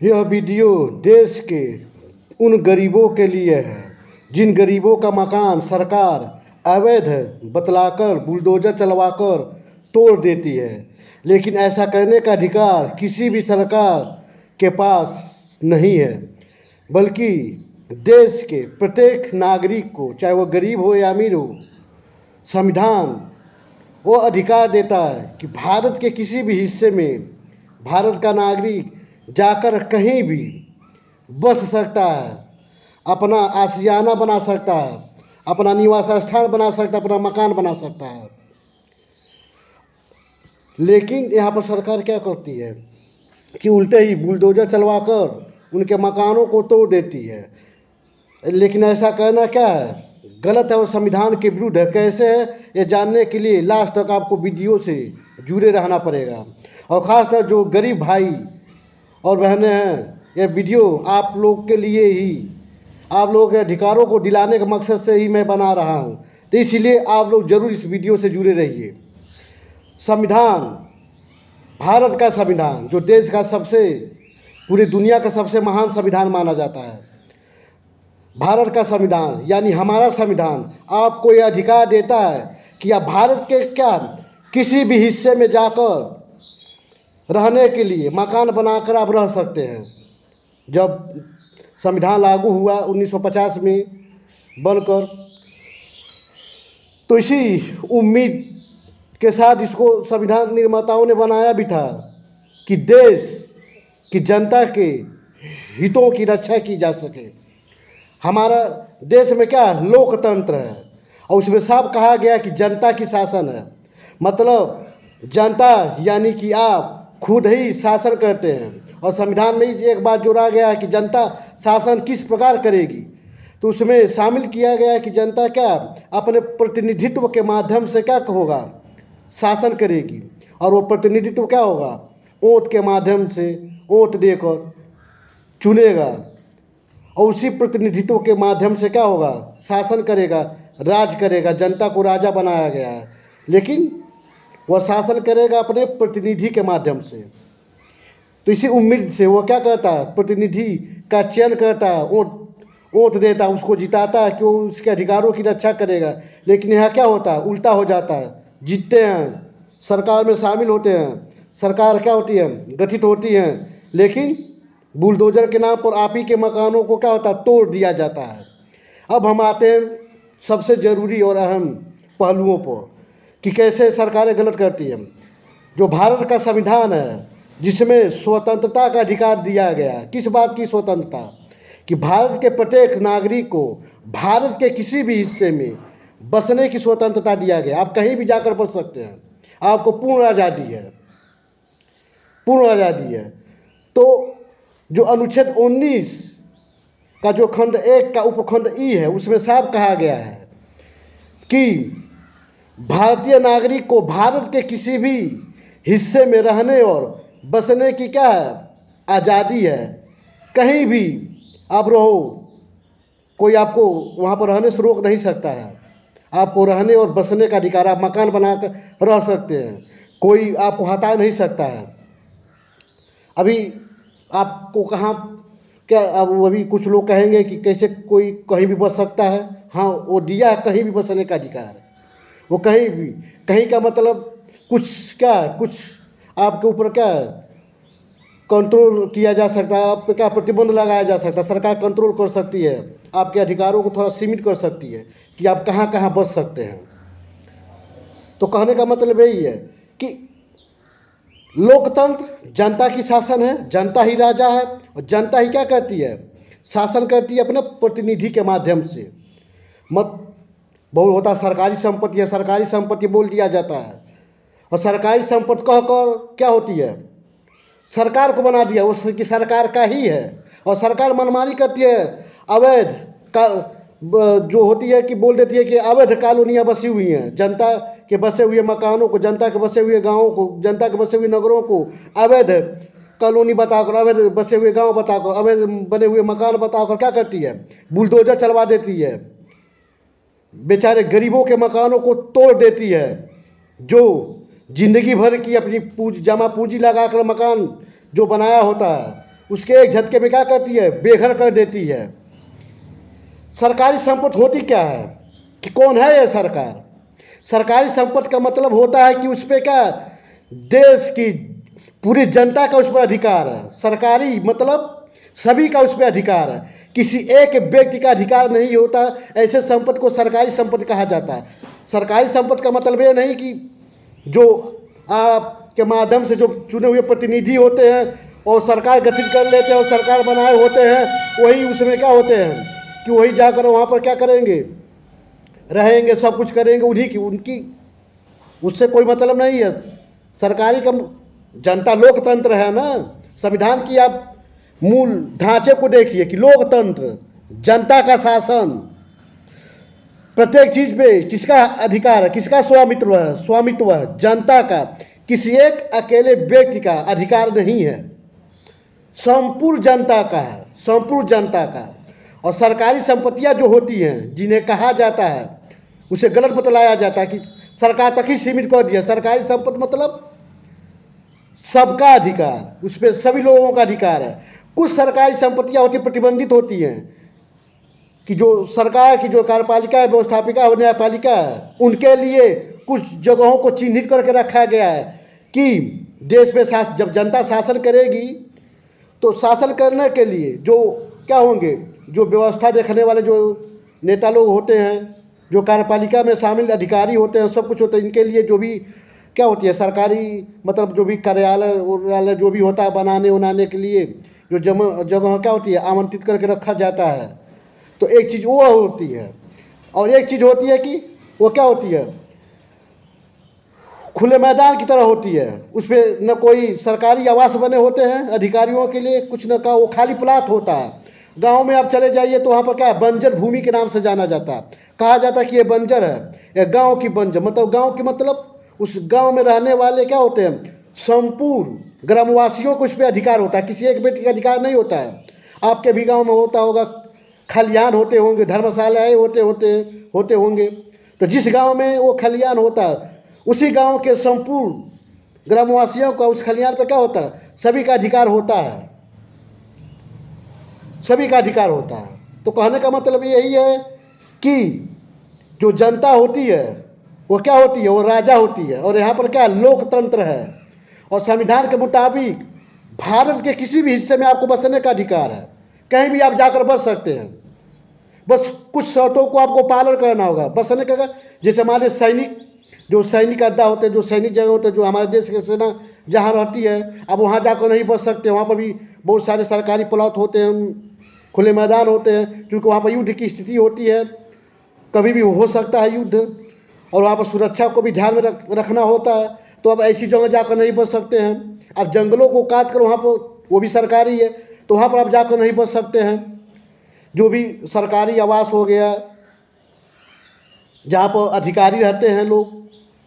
यह वीडियो देश के उन गरीबों के लिए है जिन गरीबों का मकान सरकार अवैध बतलाकर बुलडोजर चलवाकर तोड़ देती है। लेकिन ऐसा करने का अधिकार किसी भी सरकार के पास नहीं है, बल्कि देश के प्रत्येक नागरिक को, चाहे वो गरीब हो या अमीर हो, संविधान वो अधिकार देता है कि भारत के किसी भी हिस्से में भारत का नागरिक जाकर कहीं भी बस सकता है, अपना आशियाना बना सकता है, अपना निवास स्थान बना सकता है, अपना मकान बना सकता है। लेकिन यहाँ पर सरकार क्या करती है कि उल्टे ही बुलडोजर चलवाकर उनके मकानों को तोड़ देती है। लेकिन ऐसा करना क्या है, गलत है और संविधान के विरुद्ध है। कैसे है ये जानने के लिए लास्ट तक आपको वीडियो से जुड़े रहना पड़ेगा। और ख़ासकर जो गरीब भाई और बहनें हैं, ये वीडियो आप लोग के लिए ही, आप लोगों के अधिकारों को दिलाने के मकसद से ही मैं बना रहा हूँ। तो इसलिए आप लोग ज़रूर इस वीडियो से जुड़े रहिए। संविधान, भारत का संविधान जो देश का सबसे, पूरी दुनिया का सबसे महान संविधान माना जाता है, भारत का संविधान यानी हमारा संविधान आपको यह अधिकार देता है कि आप भारत के क्या किसी भी हिस्से में जाकर रहने के लिए मकान बनाकर आप रह सकते हैं। जब संविधान लागू हुआ 1950 में बनकर, तो इसी उम्मीद के साथ इसको संविधान निर्माताओं ने बनाया भी था कि देश की जनता के हितों की रक्षा की जा सके। हमारा देश में क्या लोकतंत्र है और उसमें साफ कहा गया कि जनता की शासन है। मतलब जनता यानी कि आप खुद ही शासन करते हैं। और संविधान में एक बात जोड़ा गया है कि जनता शासन किस प्रकार करेगी, तो उसमें शामिल किया गया है कि जनता क्या अपने प्रतिनिधित्व के माध्यम से क्या होगा, शासन करेगी। और वो प्रतिनिधित्व क्या होगा, वोट के माध्यम से वोट देकर चुनेगा और उसी प्रतिनिधित्व के माध्यम से क्या होगा, शासन करेगा, राज करेगा। जनता को राजा बनाया गया है, लेकिन वह शासन करेगा अपने प्रतिनिधि के माध्यम से। तो इसी उम्मीद से वो क्या करता है, प्रतिनिधि का चयन करता है, वोट देता है, उसको जिताता है कि वो उसके अधिकारों की रक्षा करेगा। लेकिन यहाँ क्या होता है, उल्टा हो जाता है। जीतते हैं, सरकार में शामिल होते हैं, सरकार क्या होती है, गठित होती है, लेकिन बुलडोजर के नाम पर आप ही के मकानों को क्या होता है, तोड़ दिया जाता है। अब हम आते हैं सबसे ज़रूरी और अहम पहलुओं पर कि कैसे सरकारें गलत करती हैं। जो भारत का संविधान है जिसमें स्वतंत्रता का अधिकार दिया गया है, किस बात की स्वतंत्रता, कि भारत के प्रत्येक नागरिक को भारत के किसी भी हिस्से में बसने की स्वतंत्रता दिया गया। आप कहीं भी जाकर बस सकते हैं, आपको पूर्ण आज़ादी है, पूर्ण आज़ादी है। तो जो अनुच्छेद 19 का जो खंड 1 का उपखंड ई है, उसमें साफ कहा गया है कि भारतीय नागरिक को भारत के किसी भी हिस्से में रहने और बसने की क्या है, आज़ादी है। कहीं भी आप रहो, कोई आपको वहाँ पर रहने से रोक नहीं सकता है। आपको रहने और बसने का अधिकार, आप मकान बनाकर रह सकते हैं, कोई आपको हटा नहीं सकता है। अभी आपको कहाँ क्या, अब अभी कुछ लोग कहेंगे कि कैसे कोई कहीं भी बस सकता है। हाँ, वो दिया है कहीं भी बसने का अधिकार, वो कहीं भी, कहीं का मतलब कुछ क्या, कुछ आपके ऊपर क्या कंट्रोल किया जा सकता है, आप पे क्या प्रतिबंध लगाया जा सकता है। सरकार कंट्रोल कर सकती है, आपके अधिकारों को थोड़ा सीमित कर सकती है कि आप कहाँ कहाँ बस सकते हैं। तो कहने का मतलब यही है कि लोकतंत्र जनता की शासन है, जनता ही राजा है और जनता ही क्या करती है, शासन करती है अपने प्रतिनिधि के माध्यम से। मत बहुत होता सरकारी संपत्ति है, सरकारी संपत्ति बोल दिया जाता है, और सरकारी संपत्ति कहकर क्या होती है, सरकार को बना दिया, उसकी सरकार का ही है। और सरकार मनमानी करती है, अवैध का जो होती है कि बोल देती है कि अवैध कॉलोनियाँ बसी हुई हैं, जनता के बसे हुए मकानों को, जनता के बसे हुए गाँवों को, जनता के बसे हुए नगरों को अवैध कॉलोनी बताकर, अवैध बसे हुए गाँव बताकर, अवैध बने हुए मकान बताकर क्या करती है, बुलडोजर चलवा देती है, बेचारे गरीबों के मकानों को तोड़ देती है। जो जिंदगी भर की अपनी जमा पूंजी लगाकर मकान जो बनाया होता है, उसके एक झटके में क्या करती है, बेघर कर देती है। सरकारी संपत्ति होती क्या है कि कौन है यह सरकार? सरकारी संपत्ति का मतलब होता है कि उस पर क्या, देश की पूरी जनता का उस पर अधिकार है। सरकारी मतलब सभी का उस पर अधिकार है, किसी एक व्यक्ति का अधिकार नहीं होता। ऐसे संपत्ति को सरकारी संपत्ति कहा जाता है। सरकारी संपत्ति का मतलब ये नहीं कि जो आपके माध्यम से जो चुने हुए प्रतिनिधि होते हैं और सरकार गठित कर लेते हैं और सरकार बनाए होते हैं, वही उसमें क्या होते हैं कि वही जाकर वहाँ पर क्या करेंगे, रहेंगे, सब कुछ करेंगे, उन्हीं की उनकी, उससे कोई मतलब नहीं है। सरकारी का जनता लोकतंत्र है ना। संविधान की आप मूल ढांचे को देखिए कि लोकतंत्र, जनता का शासन, प्रत्येक चीज पे किसका अधिकार है, किसका स्वामित्व है? स्वामित्व है जनता का, किसी एक अकेले व्यक्ति का अधिकार नहीं है, संपूर्ण जनता का है, संपूर्ण जनता का। और सरकारी संपत्तियां जो होती हैं, जिन्हें कहा जाता है, उसे गलत बतलाया जाता है कि सरकार तक ही सीमित कर दिया। सरकारी संपत्ति मतलब सबका अधिकार, उस पर सभी लोगों का अधिकार है। कुछ सरकारी संपत्तियां होती प्रतिबंधित होती हैं कि जो सरकार की जो कार्यपालिका है, व्यवस्थापिका है, न्यायपालिका है, उनके लिए कुछ जगहों को चिन्हित करके रखा गया है कि देश में जब जनता शासन करेगी तो शासन करने के लिए जो क्या होंगे, जो व्यवस्था देखने वाले जो नेता लोग होते हैं, जो कार्यपालिका में शामिल अधिकारी होते हैं, सब कुछ होता है, इनके लिए जो भी क्या होती है सरकारी मतलब जो भी कार्यालय जो भी होता है बनाने उनाने के लिए जो जगह क्या होती है आमंत्रित करके रखा जाता है। तो एक चीज़ वो होती है, और एक चीज़ होती है कि वो क्या होती है, खुले मैदान की तरह होती है। उस पर न कोई सरकारी आवास बने होते हैं अधिकारियों के लिए, कुछ न का, वो खाली प्लाट होता है। गांव में आप चले जाइए तो वहाँ पर क्या है, बंजर भूमि के नाम से जाना जाता है। कहा जाता है कि ये बंजर है, ये गांव की बंजर, मतलब गांव की मतलब उस गांव में रहने वाले क्या होते हैं, संपूर्ण ग्रामवासियों को उस पर अधिकार होता है, किसी एक व्यक्ति का अधिकार नहीं होता है। आपके भी गाँव में होता होगा, खलियान होते होंगे, धर्मशालाएँ होते होंगे। तो जिस गाँव में वो खलियान होता है, उसी गांव के संपूर्ण ग्रामवासियों का उस खलियान पर क्या होता है, सभी का अधिकार होता है, सभी का अधिकार होता है। तो कहने का मतलब यही है कि जो जनता होती है वो क्या होती है, वो राजा होती है। और यहाँ पर क्या लोकतंत्र है, और संविधान के मुताबिक भारत के किसी भी हिस्से में आपको बसने का अधिकार है, कहीं भी आप जाकर बस सकते हैं। बस कुछ शर्तों को आपको पालन करना होगा बसने का। जैसे हमारे सैनिक अड्डा होते हैं, जो सैनिक जगह होते हैं, जो हमारे देश की सेना जहाँ रहती है, अब वहाँ जाकर नहीं बच सकते। वहाँ पर भी बहुत सारे सरकारी प्लॉट होते हैं, खुले मैदान होते हैं, क्योंकि वहाँ पर युद्ध की स्थिति होती है, कभी भी हो सकता है युद्ध, और वहाँ पर सुरक्षा को भी ध्यान में रखना होता है। तो अब ऐसी जगह जाकर नहीं बच सकते हैं। अब जंगलों को काट कर वहाँ पर, वो भी सरकारी है, तो वहाँ पर आप जाकर नहीं बच सकते हैं। जो भी सरकारी आवास हो गया, जहाँ पर अधिकारी रहते हैं लोग,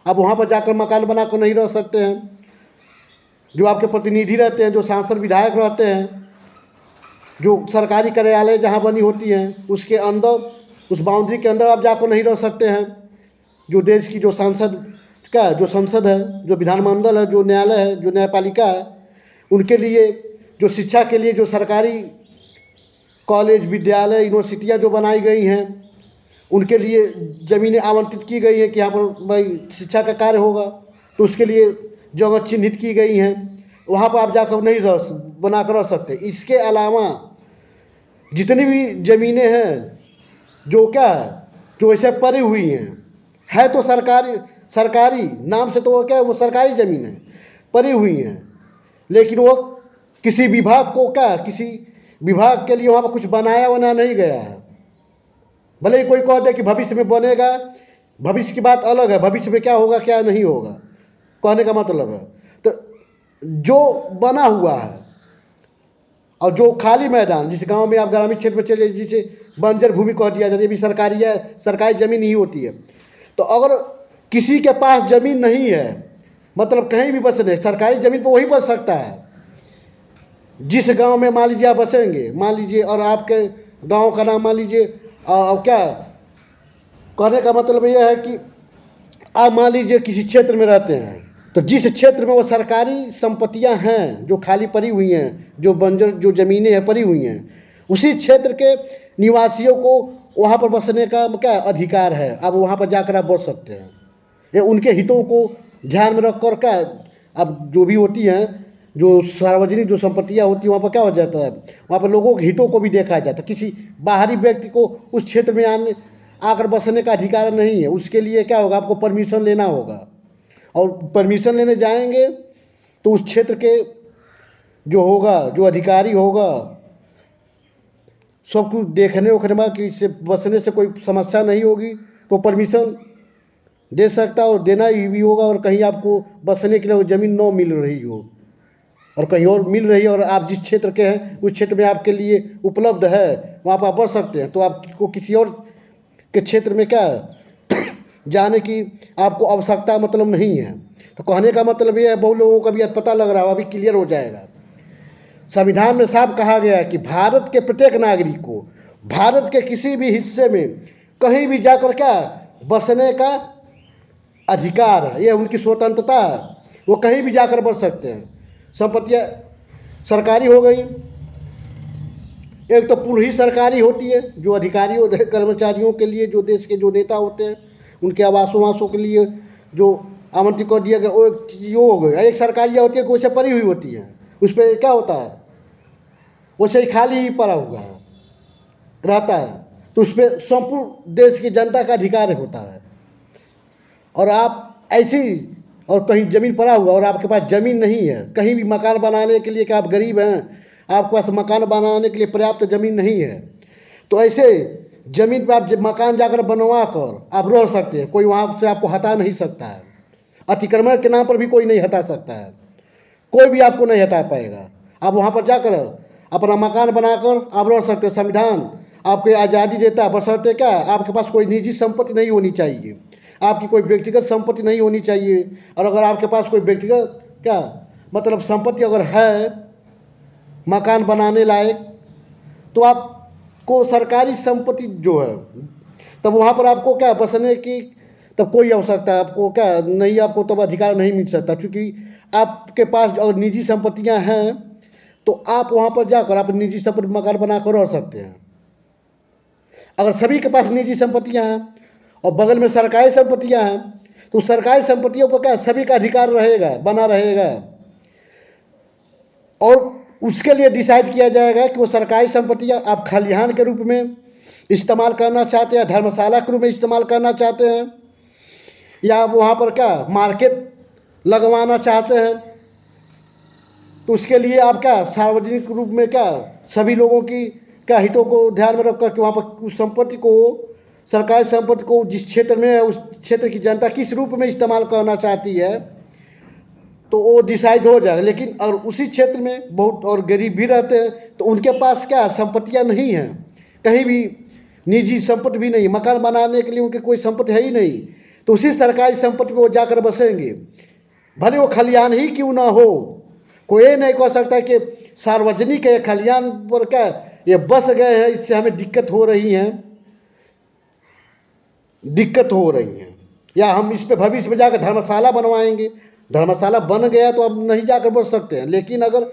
अब वहाँ पर जाकर मकान बनाकर नहीं रह सकते हैं। जो आपके प्रतिनिधि रहते हैं, जो सांसद विधायक रहते हैं, जो सरकारी कार्यालय जहाँ बनी होती हैं, उसके अंदर, उस बाउंड्री के अंदर आप जाकर नहीं रह सकते हैं। जो देश की जो जो संसद है, जो विधानमंडल है, जो न्यायालय है, जो न्यायपालिका है, उनके लिए जो शिक्षा के लिए जो सरकारी कॉलेज, विद्यालय, यूनिवर्सिटियाँ जो बनाई गई हैं, उनके लिए ज़मीनें आवंटित की गई हैं कि यहाँ पर भाई शिक्षा का कार्य होगा, तो उसके लिए जगह चिन्हित की गई हैं। वहाँ पर आप जाकर नहीं बना कर रह सकते। इसके अलावा जितनी भी ज़मीनें हैं जो क्या है, जो ऐसे पड़ी हुई हैं, है तो सरकारी नाम से, तो वो क्या है, वो सरकारी ज़मीन है, पड़ी हुई हैं, लेकिन वो किसी विभाग को क्या, किसी विभाग के लिए वहाँ पर कुछ बनाया नहीं गया है। भले ही कोई कह दे कि भविष्य में बनेगा, भविष्य की बात अलग है, भविष्य में क्या होगा क्या नहीं होगा, कहने का मतलब है। तो जो बना हुआ है और जो खाली मैदान, जिस गांव में आप ग्रामीण क्षेत्र में चले, जिसे बंजर भूमि कह दिया जाता है, ये भी सरकारी ज़मीन ही होती है। तो अगर किसी के पास ज़मीन नहीं है, मतलब कहीं भी बसने, सरकारी ज़मीन पर वही बस सकता है जिस गांव में मान लीजिए आप बसेंगे, मान लीजिए, और आपके गांव का नाम मान लीजिए, क्या कहने का मतलब यह है कि आप मान लीजिए किसी क्षेत्र में रहते हैं, तो जिस क्षेत्र में वो सरकारी संपत्तियां हैं जो खाली पड़ी हुई हैं, जो बंजर जो ज़मीनें हैं पड़ी हुई हैं, उसी क्षेत्र के निवासियों को वहाँ पर बसने का क्या अधिकार है। अब वहाँ पर जाकर आप बस सकते हैं। ये उनके हितों को ध्यान में रख कर क्या अब जो भी होती हैं, जो सार्वजनिक जो संपत्तियाँ होती हैं, वहाँ पर क्या हो जाता है, वहाँ पर लोगों के हितों को भी देखा जाता है। किसी बाहरी व्यक्ति को उस क्षेत्र में आकर बसने का अधिकार नहीं है। उसके लिए क्या होगा, आपको परमिशन लेना होगा, और परमिशन लेने जाएंगे तो उस क्षेत्र के जो होगा, जो अधिकारी होगा, सब कुछ देखने उखने में कि इससे बसने से कोई समस्या नहीं होगी तो परमिशन दे सकता है, और देना ही भी होगा। और कहीं आपको बसने के लिए वो ज़मीन न मिल रही हो और कहीं और मिल रही है और आप जिस क्षेत्र के हैं उस क्षेत्र में आपके लिए उपलब्ध है, वहाँ पर आप बस सकते हैं, तो आपको किसी और के क्षेत्र में क्या जाने की आपको आवश्यकता मतलब नहीं है। तो कहने का मतलब ये है, बहुत लोगों का भी पता लग रहा है, अभी क्लियर हो जाएगा। संविधान में साफ कहा गया है कि भारत के प्रत्येक नागरिक को भारत के किसी भी हिस्से में कहीं भी जाकर क्या बसने का अधिकार है। यह उनकी स्वतंत्रता है, वो कहीं भी जाकर बस सकते हैं। संपत्तियाँ सरकारी हो गई, एक तो पूर्ण ही सरकारी होती है, जो अधिकारियों कर्मचारियों के लिए, जो देश के जो नेता होते हैं उनके आवासों के लिए जो आमंत्रित कर दिया गया, वो एक हो गई। एक सरकारी होती है, कोई से पड़ी हुई होती है, उस पर क्या होता है, वैसे ही खाली ही पड़ा हुआ है रहता है, तो उस पर संपूर्ण देश की जनता का अधिकार होता है। और आप ऐसी और कहीं ज़मीन पड़ा हुआ और आपके पास ज़मीन नहीं है, कहीं भी मकान बनाने के लिए, कि आप गरीब हैं, आपके पास मकान बनाने के लिए पर्याप्त ज़मीन नहीं है, तो ऐसे ज़मीन पर आप मकान जाकर बनवा कर आप रह सकते हैं। कोई वहाँ से आपको हटा नहीं सकता है। अतिक्रमण के नाम पर भी कोई नहीं हटा सकता है, कोई भी आपको नहीं हटा पाएगा। आप वहाँ पर जाकर अपना मकान बनाकर आप रह सकते हैं। संविधान आपको आज़ादी देता है, बशर्ते क्या आपके पास कोई निजी संपत्ति नहीं होनी चाहिए, आपकी कोई व्यक्तिगत संपत्ति नहीं होनी चाहिए। और अगर आपके पास कोई व्यक्तिगत क्या मतलब संपत्ति अगर है मकान बनाने लायक, तो आपको सरकारी संपत्ति जो है, तब वहाँ पर आपको क्या बसने की तब कोई आवश्यकता आपको क्या नहीं, आपको तब अधिकार नहीं मिल सकता, क्योंकि आपके पास अगर निजी संपत्तियाँ हैं तो आप वहाँ पर जाकर आप निजी संपत्ति मकान बनाकर रह सकते हैं। अगर सभी के पास निजी संपत्तियाँ हैं और बगल में सरकारी संपत्तियाँ हैं, तो सरकारी संपत्तियों पर क्या सभी का अधिकार रहेगा, बना रहेगा। और उसके लिए डिसाइड किया जाएगा कि वो सरकारी संपत्तियाँ आप खलिहान के रूप में इस्तेमाल करना चाहते हैं, धर्मशाला के रूप में इस्तेमाल करना चाहते हैं, या वहाँ पर क्या मार्केट लगवाना चाहते हैं। तो उसके लिए आप क्या सार्वजनिक रूप में क्या सभी लोगों की क्या हितों को ध्यान में रखकर कि वहाँ पर उस संपत्ति को, सरकारी संपत्ति को जिस क्षेत्र में है उस क्षेत्र की जनता किस रूप में इस्तेमाल करना चाहती है, तो वो डिसाइड हो जाएगा। लेकिन अगर उसी क्षेत्र में बहुत और गरीब भी रहते हैं तो उनके पास क्या संपत्तियां नहीं हैं, कहीं भी निजी संपत्ति भी नहीं, मकान बनाने के लिए उनकी कोई संपत्ति है ही नहीं, तो उसी सरकारी संपत्ति में वो जाकर बसेंगे, भले वो खलिहान ही क्यों ना हो। कोई ये नहीं कह सकता कि सार्वजनिक है खलिहान पर क्या ये बस गए हैं, इससे हमें दिक्कत हो रही है, या हम इस पे भविष्य में जाकर धर्मशाला बनवाएंगे। धर्मशाला बन गया तो अब नहीं जाकर बस सकते हैं, लेकिन अगर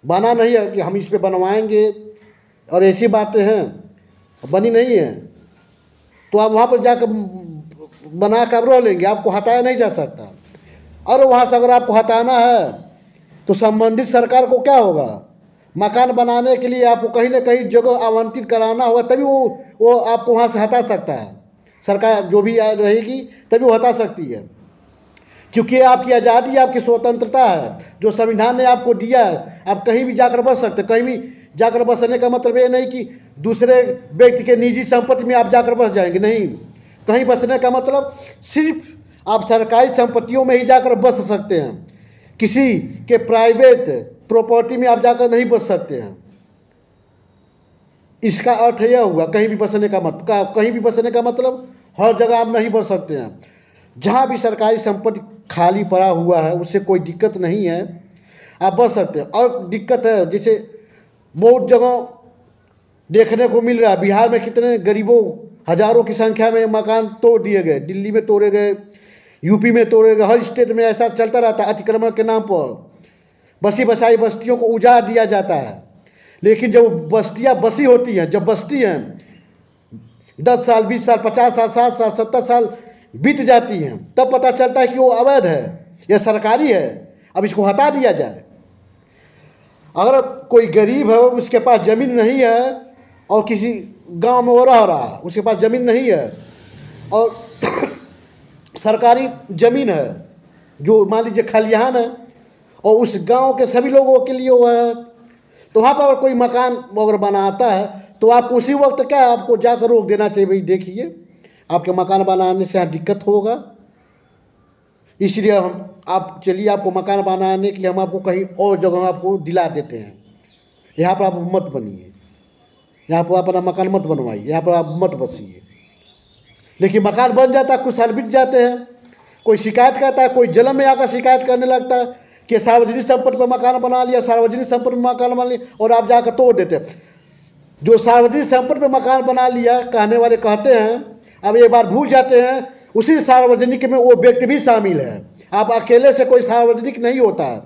बना नहीं है कि हम इस पे बनवाएंगे और ऐसी बातें हैं बनी नहीं है, तो आप वहाँ पर जाकर बना कर रह लेंगे, आपको हटाया नहीं जा सकता। और वहाँ से अगर आपको हटाना है तो संबंधित सरकार को क्या होगा, मकान बनाने के लिए आपको कहीं ना कहीं जगह आवंटित कराना होगा, तभी वो आपको वहाँ से हटा सकता है। सरकार जो भी रहेगी तभी वो हटा सकती है, क्योंकि आपकी आज़ादी, आपकी स्वतंत्रता है जो संविधान ने आपको दिया है। आप कहीं भी जाकर बस सकते, कहीं भी जाकर बसने का मतलब ये नहीं कि दूसरे व्यक्ति के निजी संपत्ति में आप जाकर बस जाएंगे, नहीं। कहीं बसने का मतलब सिर्फ आप सरकारी संपत्तियों में ही जाकर बस सकते हैं, किसी के प्राइवेट प्रॉपर्टी में आप जाकर नहीं बस सकते हैं। इसका अर्थ यह हुआ कहीं भी बसने का कहीं भी बसने का मतलब हर जगह आप नहीं बस सकते हैं। जहाँ भी सरकारी संपत्ति खाली पड़ा हुआ है उससे कोई दिक्कत नहीं है, आप बस सकते हैं। और दिक्कत है जैसे बहुत जगह देखने को मिल रहा है, बिहार में कितने गरीबों हज़ारों की संख्या में मकान तोड़ दिए गए, दिल्ली में तोड़े गए, यूपी में तोड़ेगा, हर स्टेट में ऐसा चलता रहता है। अतिक्रमण के नाम पर बसी बसाई बस्तियों को उजाड़ दिया जाता है। लेकिन जब बस्तियाँ बसी होती हैं, जब बसती हैं 10 साल 20 साल 50 साल 60 साल 70 साल बीत जाती हैं, तब पता चलता है कि वो अवैध है या सरकारी है, अब इसको हटा दिया जाए। अगर कोई गरीब है, उसके पास ज़मीन नहीं है और किसी गांव में वो रह रहा है, उसके पास ज़मीन नहीं है और सरकारी ज़मीन है जो मान लीजिए खलिहान है और उस गांव के सभी लोगों के लिए वो है, तो वहाँ पर अगर कोई मकान अगर बनाता है तो आपको उसी वक्त क्या है, आपको जाकर रोक देना चाहिए, भाई देखिए आपके मकान बनाने से यहाँ दिक्कत होगा, इसलिए हम आप चलिए आपको मकान बनाने के लिए हम आपको कहीं और जगह आपको दिला देते हैं, यहाँ पर आप मत बनिए, यहाँ पर अपना मकान मत बनवाइए, यहाँ पर आप मत बसिए। लेकिन मकान बन जाता है, कुछ साल बीत जाते हैं, कोई शिकायत करता है, कोई जन्म में आकर शिकायत करने लगता है कि सार्वजनिक संपत्ति पर मकान बना लिया, सार्वजनिक संपत्ति पर मकान बना लिया, और आप जाकर तोड़ देते हैं। जो सार्वजनिक संपत्ति पर मकान बना लिया कहने वाले कहते हैं, अब एक बार भूल जाते हैं उसी सार्वजनिक में वो व्यक्ति भी शामिल है। आप अकेले से कोई सार्वजनिक नहीं होता है।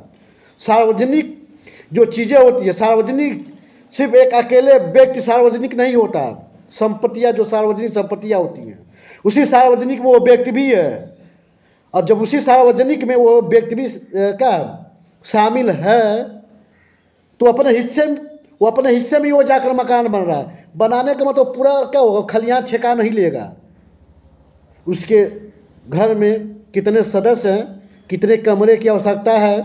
सार्वजनिक जो चीज़ें होती है, सार्वजनिक सिर्फ एक अकेले व्यक्ति सार्वजनिक नहीं होता। संपत्तियाँ जो सार्वजनिक संपत्तियाँ होती हैं, उसी सार्वजनिक में वो व्यक्ति भी है, और जब उसी सार्वजनिक में वो व्यक्ति भी क्या शामिल है, तो अपने हिस्से में वो जाकर मकान बन रहा है। बनाने का मतलब पूरा क्या होगा, खलियान ठेका नहीं लेगा। उसके घर में कितने सदस्य हैं, कितने कमरे की आवश्यकता है,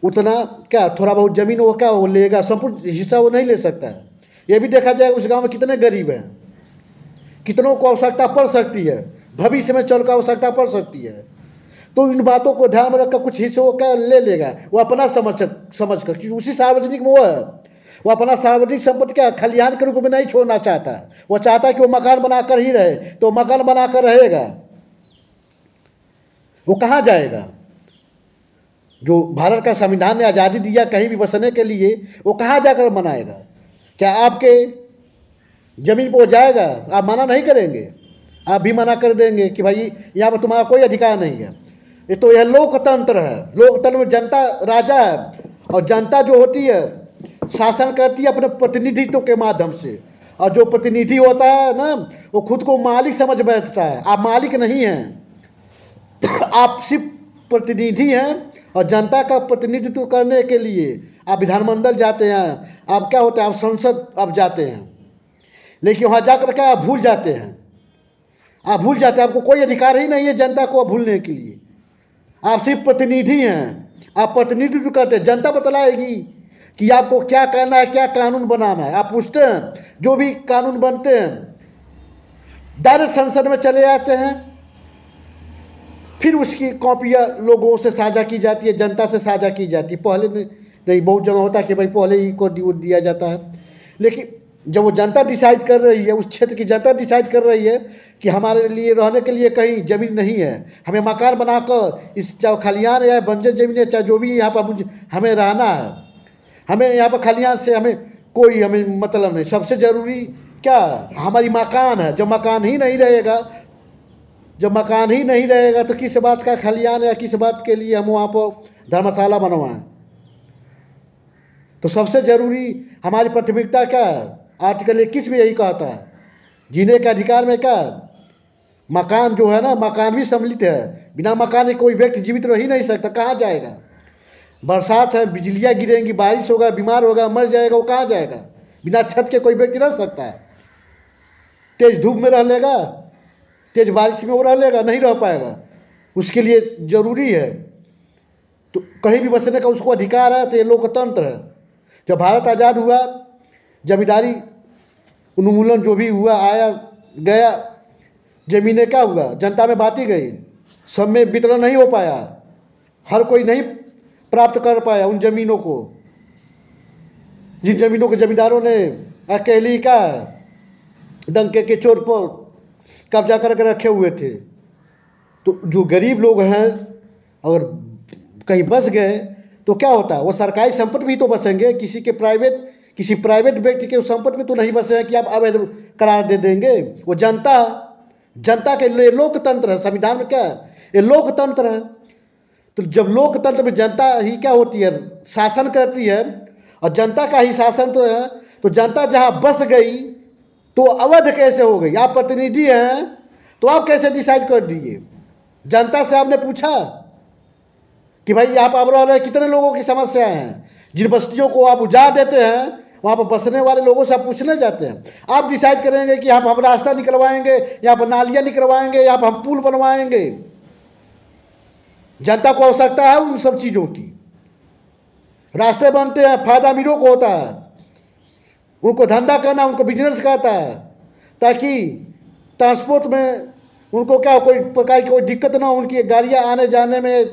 उतना क्या थोड़ा बहुत ज़मीन वो क्या वो लेगा, संपूर्ण हिस्सा वो नहीं ले सकता है। ये भी देखा जाए उस गांव में कितने गरीब हैं, कितनों को आवश्यकता पड़ सकती है, भविष्य में चल कर आवश्यकता पड़ सकती है। तो इन बातों को ध्यान में रखकर कुछ हिस्सों का ले लेगा वो अपना समझ कर, क्योंकि उसी सार्वजनिक में वो है। वो अपना सार्वजनिक संपत्ति क्या खलिहान के रूप में नहीं छोड़ना चाहता, वो चाहता है कि वो मकान बनाकर ही रहे, तो मकान बनाकर रहेगा। वो कहाँ जाएगा? जो भारत का संविधान ने आज़ादी दिया कहीं भी बसने के लिए, वो कहाँ जाकर बनाएगा? क्या आपके ज़मीन पर वो जाएगा? आप मना नहीं करेंगे? आप भी मना कर देंगे कि भाई यहाँ पर तुम्हारा कोई अधिकार नहीं है। ये तो यह लोकतंत्र है। लोकतंत्र में जनता राजा है और जनता जो होती है शासन करती है अपने प्रतिनिधित्व के माध्यम से, और जो प्रतिनिधि होता है ना, वो खुद को मालिक समझ बैठता है। आप मालिक नहीं हैं, आप सिर्फ प्रतिनिधि हैं, और जनता का प्रतिनिधित्व करने के लिए आप विधानमंडल जाते हैं, आप क्या होता है, आप संसद आप जाते हैं। लेकिन वहाँ जाकर के आप भूल जाते हैं, आप भूल जाते हैं आपको कोई अधिकार ही नहीं है जनता को भूलने के लिए। आप सिर्फ प्रतिनिधि हैं, आप प्रतिनिधित्व करते हैं। जनता बतलाएगी कि आपको क्या करना है, क्या कानून बनाना है। आप पूछते हैं, जो भी कानून बनते हैं डायरेक्ट संसद में चले जाते हैं, फिर उसकी कॉपियाँ लोगों से साझा की जाती है, जनता से साझा की जाती है। पहले नहीं, बहुत जगह होता है कि भाई पहले ही को दिया जाता है। लेकिन जब वो जनता डिसाइड कर रही है, उस क्षेत्र की जनता डिसाइड कर रही है कि हमारे लिए रहने के लिए कहीं ज़मीन नहीं है, हमें मकान बनाकर इस चाहे खलिहान या बंजर ज़मीन है, चाहे जो भी यहाँ पर हमें रहना है, हमें यहाँ पर खलिहान से हमें मतलब नहीं। सबसे ज़रूरी क्या हमारी मकान है। जब मकान ही नहीं रहेगा तो किस बात का खलिहान या किस बात के लिए हम वहाँ पर धर्मशाला बनवाएं। तो सबसे ज़रूरी हमारी प्राथमिकता क्या है? आर्टिकल 21 में यही कहता है, जीने के अधिकार में क्या मकान जो है ना, मकान भी सम्मिलित है। बिना मकान के कोई व्यक्ति जीवित रह ही नहीं सकता। कहाँ जाएगा? बरसात है, बिजलियाँ गिरेंगी, बारिश होगा, बीमार होगा, मर जाएगा, वो कहाँ जाएगा? बिना छत के कोई व्यक्ति रह सकता है? तेज़ धूप में रह लेगा, तेज़ बारिश में वो रह लेगा? नहीं रह पाएगा। उसके लिए ज़रूरी है तो कहीं भी बसने का उसको अधिकार है। तो ये लोकतंत्र है। जब भारत आज़ाद हुआ, जमींदारी उन्मूलन जो भी हुआ आया गया, ज़मीनें क्या हुआ, जनता में बांटी गई, सब में वितरण नहीं हो पाया, हर कोई नहीं प्राप्त कर पाया उन ज़मीनों को, जिन ज़मीनों के ज़मींदारों ने अकेली का डंके के चोट पर कब्जा करके रखे हुए थे। तो जो गरीब लोग हैं अगर कहीं बस गए तो क्या होता है, वो सरकारी संपत्ति भी तो बसेंगे, किसी प्राइवेट व्यक्ति के संपत्ति में तो नहीं बसे हैं कि आप अवैध करार दे देंगे। वो जनता के लिए लोकतंत्र है। संविधान में क्या है? ये लोकतंत्र है। तो जब लोकतंत्र में जनता ही क्या होती है, शासन करती है, और जनता का ही शासन तो है, तो जनता जहाँ बस गई तो अवैध कैसे हो गई? आप प्रतिनिधि हैं तो आप कैसे डिसाइड कर दिए? जनता से आपने पूछा कि भाई आप आगरा वाले कितने लोगों की समस्याएं हैं? जिन बस्तियों को आप उजाड़ देते हैं वहाँ पर बसने वाले लोगों से आप पूछने जाते हैं। आप डिसाइड करेंगे कि यहाँ पर हम रास्ता निकलवाएंगे, यहाँ पर नालियाँ निकलवाएंगे, यहाँ पर हम पुल बनवाएंगे। जनता को आवश्यकता है उन सब चीज़ों की। रास्ते बनते हैं, फायदा अमीरों को होता है, उनको धंधा करना, उनको बिजनेस कहता है, ताकि ट्रांसपोर्ट में उनको क्या कोई प्रकार की कोई दिक्कत ना हो, उनकी गाड़ियाँ आने जाने में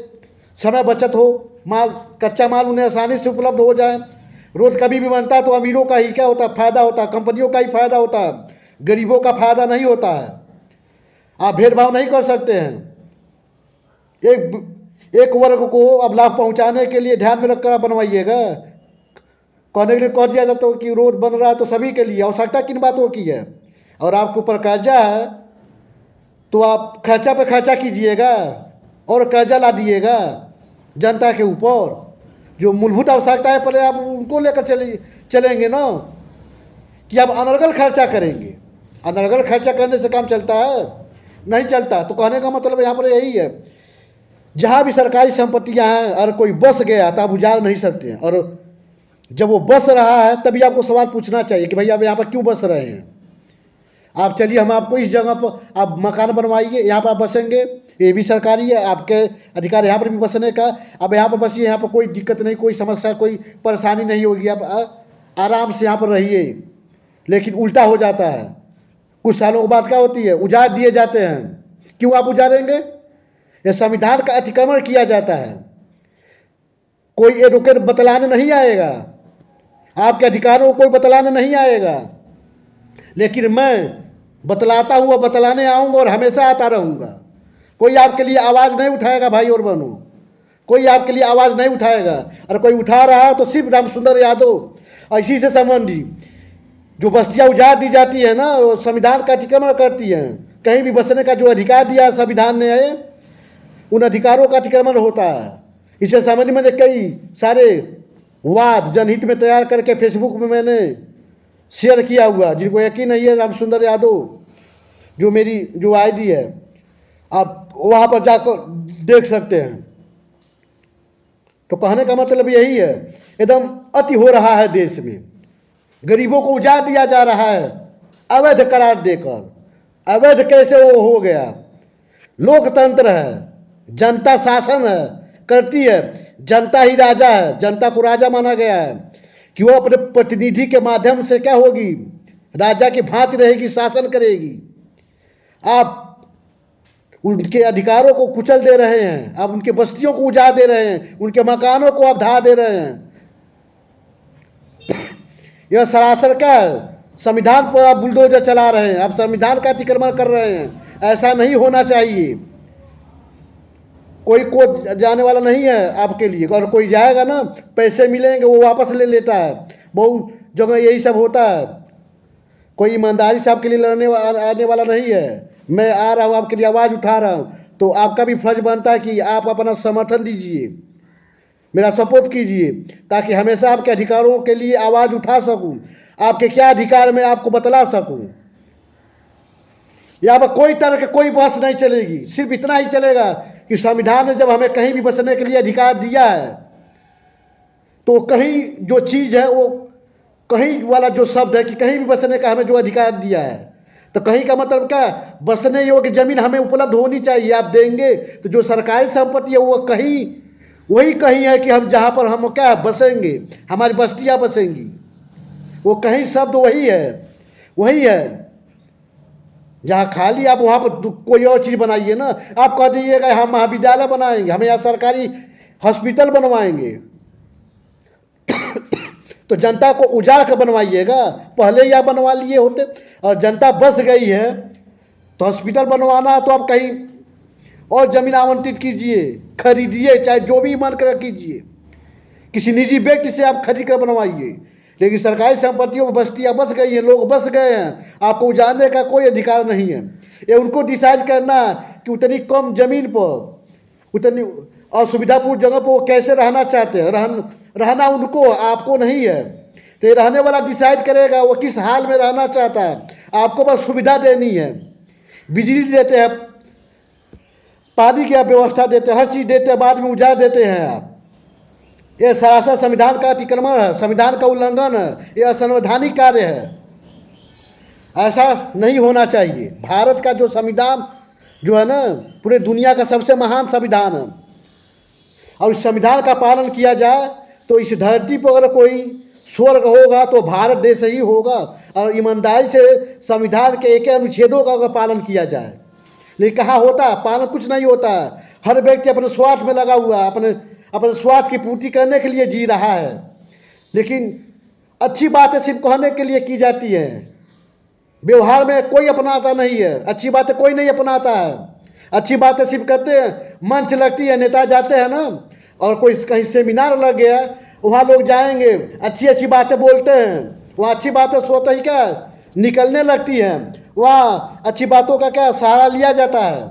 समय बचत हो, माल कच्चा माल उन्हें आसानी से उपलब्ध हो जाए। रोड कभी भी बनता है तो अमीरों का ही क्या होता है? फायदा होता है, कंपनियों का ही फायदा होता है, गरीबों का फायदा नहीं होता है। आप भेदभाव नहीं कर सकते हैं। एक वर्ग को अब लाभ पहुंचाने के लिए ध्यान में रखकर आप बनवाइएगा। कहने के लिए कह दिया जाता है कि रोड बन रहा है तो सभी के लिए, आवश्यकता किन बातों की है? और आपके ऊपर कर्जा है तो आप खर्चा पे खर्चा कीजिएगा और कर्जा ला दिएगा जनता के ऊपर। जो मूलभूत आवश्यकता है पहले आप उनको लेकर चलेंगे ना, कि आप अनर्गल खर्चा करेंगे। अनर्गल खर्चा करने से काम चलता है? नहीं चलता। तो कहने का मतलब यहाँ पर यही है, जहाँ भी सरकारी संपत्तियाँ हैं, अगर कोई बस गया तो आप उजाड़ नहीं सकते हैं। और जब वो बस रहा है तभी आपको सवाल पूछना चाहिए कि भाई आप यहाँ पर क्यों बस रहे हैं? आप चलिए, हम आपको इस जगह पर आप मकान बनवाइए, यहाँ पर आप बसेंगे, ये भी सरकारी है, आपके अधिकार यहाँ पर भी बसने का। अब यहाँ पर बसिए, यहाँ पर कोई दिक्कत नहीं, कोई समस्या, कोई परेशानी नहीं होगी, आप आराम से यहाँ पर रहिए। लेकिन उल्टा हो जाता है, कुछ सालों के बाद क्या होती है? उजाड़ दिए जाते हैं। क्यों आप उजाड़ेंगे? ये संविधान का अतिक्रमण किया जाता है। कोई एडवोकेट बतलाने नहीं आएगा, आपके अधिकारों को कोई बतलाने नहीं आएगा, लेकिन मैं बतलाता हूँ, बतलाने आऊँगा और हमेशा आता रहूँगा। कोई आपके लिए आवाज़ नहीं उठाएगा भाई और बहनों, कोई आपके लिए आवाज़ नहीं उठाएगा। और कोई उठा रहा है तो सिर्फ रामसुंदर यादव और इसी से संबंधित जो बस्तियाँ उजाड़ दी जाती है ना, वो संविधान का अतिक्रमण करती हैं। कहीं भी बसने का जो अधिकार दिया संविधान ने है, उन अधिकारों का अतिक्रमण होता है। इसे समझ में कई सारे वाद जनहित में तैयार करके फेसबुक में मैंने शेयर किया हुआ। जिनको यकीन नहीं है, रामसुंदर यादव जो मेरी जो आईडी है, आप वहाँ पर जाकर देख सकते हैं। तो कहने का मतलब यही है, एकदम अति हो रहा है देश में, गरीबों को उजाड़ दिया जा रहा है अवैध करार देकर। अवैध कैसे वो हो गया? लोकतंत्र है, जनता शासन है, करती है, जनता ही राजा है। जनता को राजा माना गया है कि वो अपने प्रतिनिधि के माध्यम से क्या होगी? राजा की भांति रहेगी, शासन करेगी। आप उनके अधिकारों को कुचल दे रहे हैं, आप उनके बस्तियों को उजाड़ दे रहे हैं, उनके मकानों को आप ढा दे रहे हैं। यह सरासर क्या है? संविधान पर आप बुलडोजर चला रहे हैं, आप संविधान का अतिक्रमण कर रहे हैं। ऐसा नहीं होना चाहिए। कोई को जाने वाला नहीं है आपके लिए, और कोई जाएगा ना, पैसे मिलेंगे वो वापस ले लेता है। बहुत जगह यही सब होता है। कोई ईमानदारी से आपके लिए लड़ने आने वाला नहीं है। मैं आ रहा हूँ, आपके लिए आवाज़ उठा रहा हूँ, तो आपका भी फर्ज बनता है कि आप अपना समर्थन दीजिए, मेरा सपोर्ट कीजिए, ताकि हमेशा आपके अधिकारों के लिए आवाज़ उठा सकूं, आपके क्या अधिकार मैं आपको बतला सकूं। यहाँ पर कोई तरह की कोई बहस नहीं चलेगी। सिर्फ इतना ही चलेगा कि संविधान ने जब हमें कहीं भी बसने के लिए अधिकार दिया है, तो कहीं जो चीज़ है वो कहीं वाला जो शब्द है कि कहीं भी बसने का हमें जो अधिकार दिया है, तो कहीं का मतलब क्या? बसने योग्य जमीन हमें उपलब्ध होनी चाहिए। आप देंगे तो जो सरकारी संपत्ति है वो कहीं वही कहीं है कि हम जहाँ पर हम क्या बसेंगे, हमारी बस्तियाँ बसेंगी, वो कहीं शब्द वही है। जहाँ खाली आप वहाँ पर कोई और चीज़ बनाइए ना। आप कह दीजिएगा हम महाविद्यालय बनाएंगे, हम यहाँ सरकारी हॉस्पिटल बनवाएंगे, तो जनता को उजाड़ कर बनवाइएगा। पहले ही आप बनवा लिए होते। और जनता बस गई है तो हॉस्पिटल बनवाना तो आप कहीं और ज़मीन आवंटित कीजिए, खरीदिए, चाहे जो भी मन कर कीजिए, किसी निजी व्यक्ति से आप खरीद कर बनवाइए। लेकिन सरकारी संपत्तियों में बस्तियाँ बस गई हैं, लोग बस गए हैं, आपको उजाड़ने का कोई अधिकार नहीं है। ये उनको डिसाइड करना कि उतनी कम ज़मीन पर उतनी असुविधापूर्ण जगह पर वो कैसे रहना चाहते हैं। रहना उनको, आपको नहीं है। तो ये रहने वाला डिसाइड करेगा वो किस हाल में रहना चाहता है। आपको बस सुविधा देनी है, बिजली देते हैं, पानी की आप व्यवस्था देते हैं, हर चीज़ देते हैं, बाद में उजाड़ देते हैं आप। ये सरासर संविधान का अतिक्रमण है, संविधान का उल्लंघन है, ये असंवैधानिक कार्य है। ऐसा नहीं होना चाहिए। भारत का जो संविधान जो है ना, पूरे दुनिया का सबसे महान संविधान है, और इस संविधान का पालन किया जाए तो इस धरती पर अगर कोई स्वर्ग होगा तो भारत देश ही होगा। और ईमानदारी से संविधान के एक अनुच्छेदों का अगर पालन किया जाए। लेकिन कहाँ होता है पालन? कुछ नहीं होता है। हर व्यक्ति अपने स्वार्थ में लगा हुआ है, अपने स्वार्थ की पूर्ति करने के लिए जी रहा है। लेकिन अच्छी बातें सिर्फ कहने के लिए की जाती हैं, व्यवहार में कोई अपनाता नहीं है। अच्छी बातें कोई नहीं अपनाता है। अच्छी बातें सिर्फ करते हैं, मंच लगती है, नेता जाते हैं ना, और कोई कहीं सेमिनार लग गया, वहाँ लोग जाएंगे, अच्छी अच्छी बातें बोलते हैं, वहाँ अच्छी बातें सोते ही क्या निकलने लगती हैं, वहाँ अच्छी बातों का क्या सहारा लिया जाता है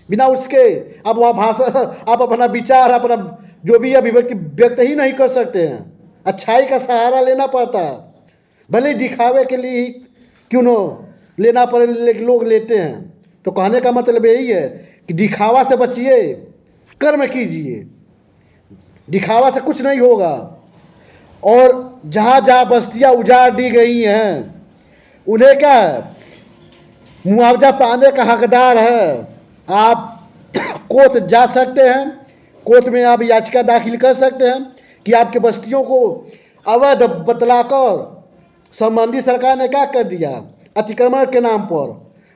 बिना उसके। अब वहाँ भाषा, आप अपना विचार, अपना जो भी अभिव्यक्ति व्यक्त ही नहीं कर सकते हैं। अच्छाई का सहारा लेना पड़ता है, भले दिखावे के लिए ही क्यों न लेना पड़े, लेकिन लोग लेते हैं। तो कहने का मतलब यही है कि दिखावा से बचिए, कर्म कीजिए। दिखावा से कुछ नहीं होगा। और जहाँ जहाँ बस्तियाँ उजाड़ दी गई हैं उन्हें क्या है, मुआवजा पाने का हकदार है। आप कोर्ट जा सकते हैं, कोर्ट में आप याचिका दाखिल कर सकते हैं कि आपकी बस्तियों को अवैध बतलाकर संबंधित सरकार ने क्या कर दिया, अतिक्रमण के नाम पर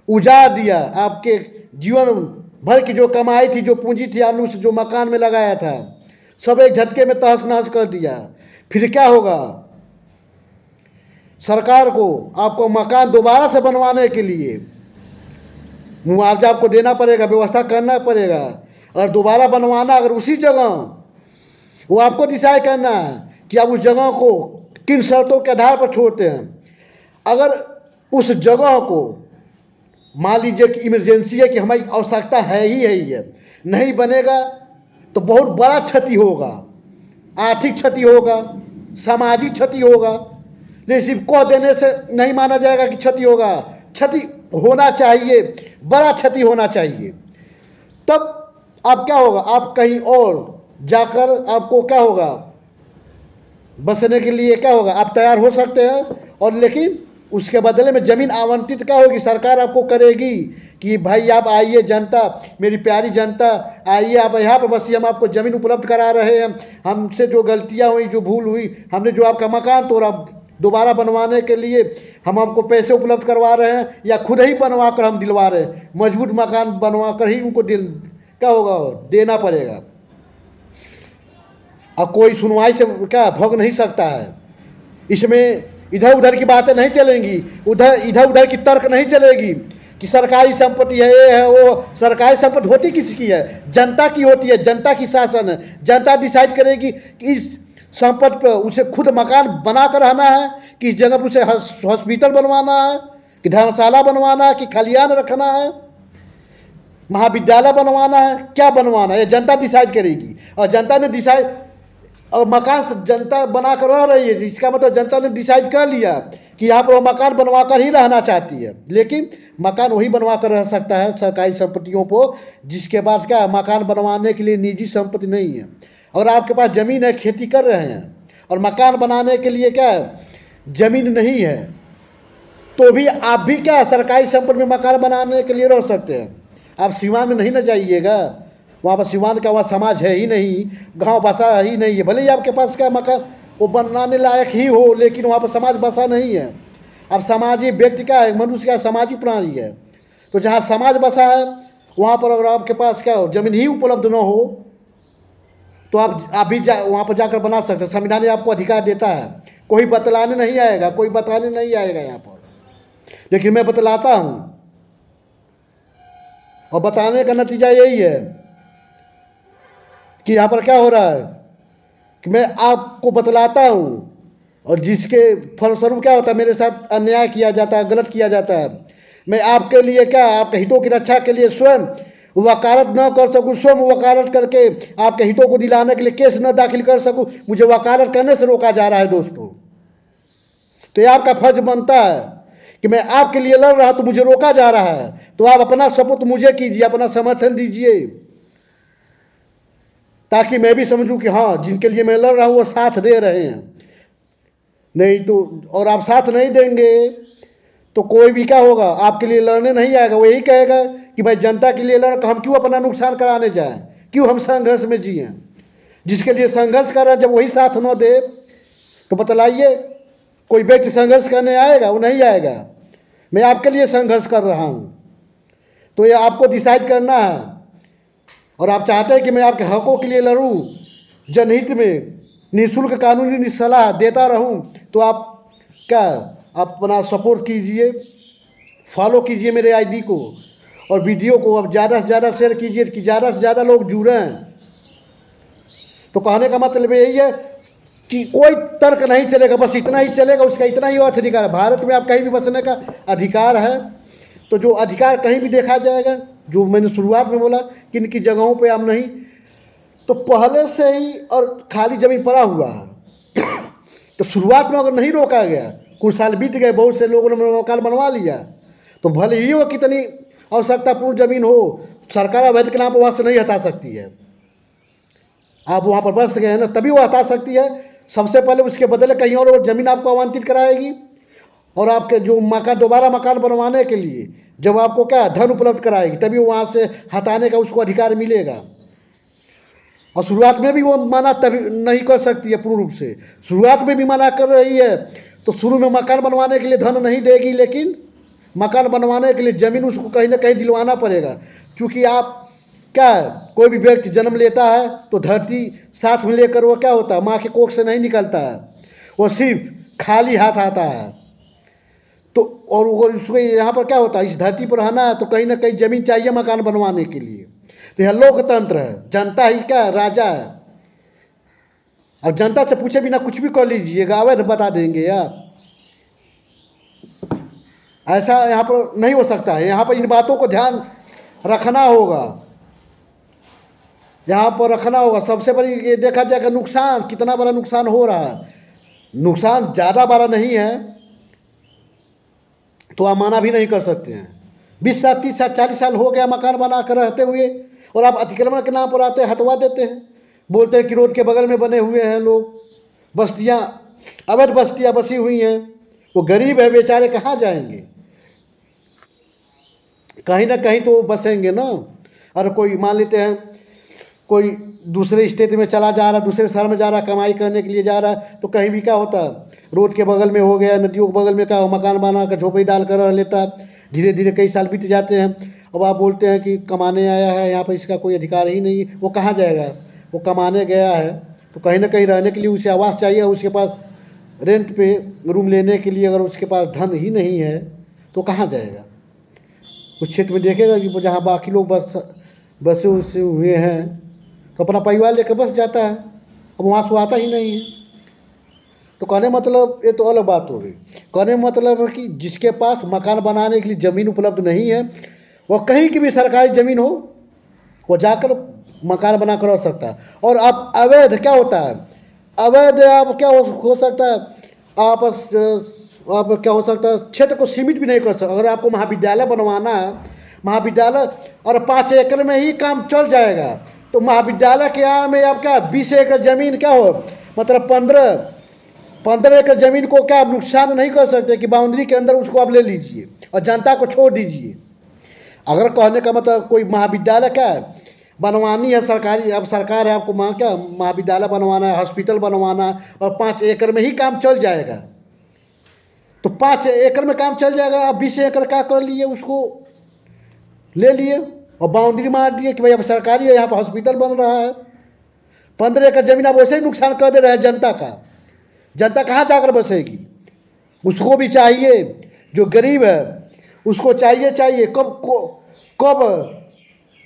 उजाड़ दिया। आपके जीवन भर की जो कमाई थी, जो पूंजी थी, आपने उस जो मकान में लगाया था, सब एक झटके में तहस नहस कर दिया। फिर क्या होगा? सरकार को आपको मकान दोबारा से बनवाने के लिए मुआवजा आपको देना पड़ेगा, व्यवस्था करना पड़ेगा। और दोबारा बनवाना अगर उसी जगह, वो आपको डिसाइड करना है कि आप उस जगह को किन शर्तों के आधार पर छोड़ते हैं। अगर उस जगह को मान लीजिए कि इमरजेंसी है, कि हमारी आवश्यकता है ही है, नहीं बनेगा तो बहुत बड़ा क्षति होगा, आर्थिक क्षति होगा, सामाजिक क्षति होगा। लेकिन सिर्फ कह देने से नहीं माना जाएगा कि क्षति होगा। क्षति होना चाहिए, बड़ा क्षति होना चाहिए। तब आप क्या होगा, आप कहीं और जाकर आपको क्या होगा, बसने के लिए क्या होगा, आप तैयार हो सकते हैं। और लेकिन उसके बदले में ज़मीन आवंटित क्या होगी, सरकार आपको करेगी कि भाई आप आइए, जनता, मेरी प्यारी जनता, आइए आप यहाँ पर बसिए, हम आपको ज़मीन उपलब्ध करा रहे हैं। हमसे जो गलतियाँ हुई, जो भूल हुई, हमने जो आपका मकान तोड़ा, दोबारा बनवाने के लिए हम आपको पैसे उपलब्ध करवा रहे हैं, या खुद ही बनवा कर हम दिलवा रहे हैं। मजबूत मकान बनवा कर ही उनको क्या होगा, देना पड़ेगा। और कोई सुनवाई से क्या भग नहीं सकता है। इसमें इधर उधर की बातें नहीं चलेंगी, इधर उधर की तर्क नहीं चलेगी कि सरकारी संपत्ति है, ये है वो। सरकारी संपत्ति होती किसकी है? जनता की होती है, जनता की शासन है। जनता डिसाइड करेगी कि इस संपत्ति पर उसे खुद मकान बना कर रहना है, कि इस जगह पर उसे हॉस्पिटल बनवाना है, कि धर्मशाला बनवाना है, कि खलियान रखना है, महाविद्यालय बनवाना है, क्या बनवाना है, ये जनता डिसाइड करेगी। और जनता ने डिसाइड, और मकान जनता बना कर रह रही है, इसका मतलब जनता ने डिसाइड कर लिया कि यहाँ पर वो मकान बनवा कर ही रहना चाहती है। लेकिन मकान वही बनवा कर रह सकता है सरकारी संपत्तियों को, जिसके पास क्या मकान बनवाने के लिए निजी संपत्ति नहीं है। और आपके पास ज़मीन है, खेती कर रहे हैं, और मकान बनाने के लिए क्या ज़मीन नहीं है, तो भी आप भी क्या सरकारी संपत्ति में मकान बनाने के लिए रह सकते हैं। आप सीमा में नहीं न जाइएगा, वहाँ पर सिवान का वहाँ समाज है ही नहीं, गांव बसा ही नहीं है। भले ही आपके पास क्या मकान वो बनाने लायक ही हो, लेकिन वहाँ पर समाज बसा नहीं है। अब समाजी व्यक्ति का है, मनुष्य का सामाजिक प्राणी है। तो जहाँ समाज बसा है वहाँ पर अगर आपके पास क्या ज़मीन ही उपलब्ध न हो तो आप भी वहाँ पर जाकर बना सकते हैं। संविधान आपको अधिकार देता है, कोई बतलाने नहीं आएगा, कोई बताने नहीं आएगा यहाँ पर। लेकिन मैं बतलाता हूँ, और बताने का नतीजा यही है कि यहाँ पर क्या हो रहा है कि मैं आपको बतलाता हूँ, और जिसके फलस्वरूप क्या होता है, मेरे साथ अन्याय किया जाता है, गलत किया जाता है। मैं आपके लिए क्या, आपके हितों की रक्षा के लिए स्वयं वकालत न कर सकूं, स्वयं वकालत करके आपके हितों को दिलाने के लिए केस न दाखिल कर सकूं, मुझे वकालत करने से रोका जा रहा है दोस्तों। तो ये आपका फर्ज बनता है कि मैं आपके लिए लड़ रहा तो मुझे रोका जा रहा है, तो आप अपना सपोर्ट मुझे कीजिए, अपना समर्थन दीजिए, ताकि मैं भी समझूं कि हाँ, जिनके लिए मैं लड़ रहा हूँ वो साथ दे रहे हैं। नहीं तो, और आप साथ नहीं देंगे तो कोई भी क्या होगा, आपके लिए लड़ने नहीं आएगा। वो यही कहेगा कि भाई जनता के लिए लड़, हम क्यों अपना नुकसान कराने जाएं, क्यों हम संघर्ष में जिए। जिसके लिए संघर्ष कर रहा है जब वही साथ न दे तो बतलाइए कोई व्यक्ति संघर्ष करने आएगा? वो नहीं आएगा। मैं आपके लिए संघर्ष कर रहा हूँ, तो ये आपको डिसाइड करना है। और आप चाहते हैं कि मैं आपके हकों के लिए लड़ूं, जनहित में निःशुल्क कानूनी सलाह देता रहूं, तो आप क्या अपना सपोर्ट कीजिए, फॉलो कीजिए मेरे आईडी को, और वीडियो को अब ज़्यादा से ज़्यादा शेयर कीजिए कि ज़्यादा से ज़्यादा लोग जुड़ें। तो कहने का मतलब यही है कि कोई तर्क नहीं चलेगा, बस इतना ही चलेगा, उसका इतना ही अर्थ अधिकार है। भारत में आप कहीं भी बसने का अधिकार है, तो जो अधिकार कहीं भी देखा जाएगा, जो मैंने शुरुआत में बोला किन की जगहों पे आप नहीं, तो पहले से ही और खाली ज़मीन पड़ा हुआ है। तो शुरुआत में अगर नहीं रोका गया, कुछ साल बीत गए, बहुत से लोगों ने मकान बनवा लिया, तो भले ही वो कितनी आवश्यकतापूर्ण ज़मीन हो, सरकार अवैध के नाम पर वहाँ से नहीं हटा सकती है। आप वहाँ पर बस गए हैं ना, तभी वो हटा सकती है। सबसे पहले उसके बदले कहीं और वो ज़मीन आपको आवंटित कराएगी, और आपके जो मकान, दोबारा मकान बनवाने के लिए जब आपको क्या धन उपलब्ध कराएगी, तभी वहाँ से हटाने का उसको अधिकार मिलेगा। और शुरुआत में भी वो मना तभी नहीं कर सकती है पूर्ण रूप से, शुरुआत में भी मना कर रही है, तो शुरू में मकान बनवाने के लिए धन नहीं देगी, लेकिन मकान बनवाने के लिए ज़मीन उसको कहीं ना कहीं दिलवाना पड़ेगा। क्योंकि आप क्या, कोई भी व्यक्ति जन्म लेता है तो धरती साथ में लेकर वो क्या होता है, माँ के कोख से नहीं निकलता है, वो सिर्फ खाली हाथ आता है। तो और वो उसको यहाँ पर क्या होता है, इस धरती पर रहना है तो कहीं ना कहीं ज़मीन चाहिए मकान बनवाने के लिए। तो यह लोकतंत्र है, जनता ही क्या राजा है। अब जनता से पूछे बिना कुछ भी कर लीजिएगा, अवैध बता देंगे यार, ऐसा यहाँ पर नहीं हो सकता है। यहाँ पर इन बातों को ध्यान रखना होगा, यहाँ पर रखना होगा। सबसे बड़ी ये देखा जाएगा नुकसान, कितना बड़ा नुकसान हो रहा है। नुकसान ज़्यादा बड़ा नहीं है तो आप मना भी नहीं कर सकते हैं। 20 साल 30 साल 40 साल हो गया मकान बना कर रहते हुए, और आप अतिक्रमण के नाम पर आते हैं, हटवा देते हैं, बोलते हैं कि रोड के बगल में बने हुए हैं लोग, बस्तियाँ, अवैध बस्तियाँ बसी हुई हैं। वो गरीब है बेचारे, कहाँ जाएंगे? कहीं ना कहीं तो बसेंगे ना। और कोई मान लेते हैं कोई दूसरे स्टेट में चला जा रहा, दूसरे शहर में जा रहा, कमाई करने के लिए जा रहा है, तो कहीं भी क्या होता है, रोड के बगल में हो गया, नदियों के बगल में क्या हो, मकान बना कर झोपड़ी डाल कर रह लेता है। धीरे धीरे कई साल बीत जाते हैं, अब आप बोलते हैं कि कमाने आया है, यहाँ पर इसका कोई अधिकार ही नहीं। वो कहाँ जाएगा? वो कमाने गया है तो कहीं ना कहीं रहने के लिए उसे आवास चाहिए, उसके पास रेंट पे रूम लेने के लिए अगर उसके पास धन ही नहीं है तो कहाँ जाएगा? उस क्षेत्र में देखेगा कि जहाँ बाकी लोग बसे उसे हुए हैं, तो अपना परिवार लेकर बस जाता है, अब वहाँ से आता ही नहीं है। तो कहने मतलब ये तो अलग बात हो गई। कहने मतलब है कि जिसके पास मकान बनाने के लिए ज़मीन उपलब्ध नहीं है, वह कहीं की भी सरकारी ज़मीन हो, वो जाकर मकान बना कर रह सकता है। और आप अवैध क्या होता है, अवैध आप क्या हो सकता है, आप क्या हो सकता है, क्षेत्र को सीमित भी नहीं कर सकते। अगर आपको महाविद्यालय बनवाना है, महाविद्यालय और 5 एकड़ में ही काम चल जाएगा, तो महाविद्यालय के यहाँ में आप क्या 20 एकड़ ज़मीन क्या हो, मतलब 15 एकड़ ज़मीन को क्या आप नुकसान नहीं कर सकते कि बाउंड्री के अंदर उसको आप ले लीजिए और जनता को छोड़ दीजिए। अगर कहने का मतलब कोई महाविद्यालय क्या है बनवानी है सरकारी, अब सरकार है, आपको क्या महाविद्यालय बनवाना है, हॉस्पिटल बनवाना है, और 5 एकड़ में ही काम चल जाएगा, तो 5 एकड़ में काम चल जाएगा। आप 20 एकड़ क्या कर लिए, उसको ले लिए और बाउंड्री मार दिए कि भाई अब सरकारी है, यहाँ पर हॉस्पिटल बन रहा है। 15 एकड़ ज़मीन आप वैसे ही नुकसान कर दे रहे हैं जनता का। जनता कहाँ जाकर बसेगी? उसको भी चाहिए, जो गरीब है उसको चाहिए कब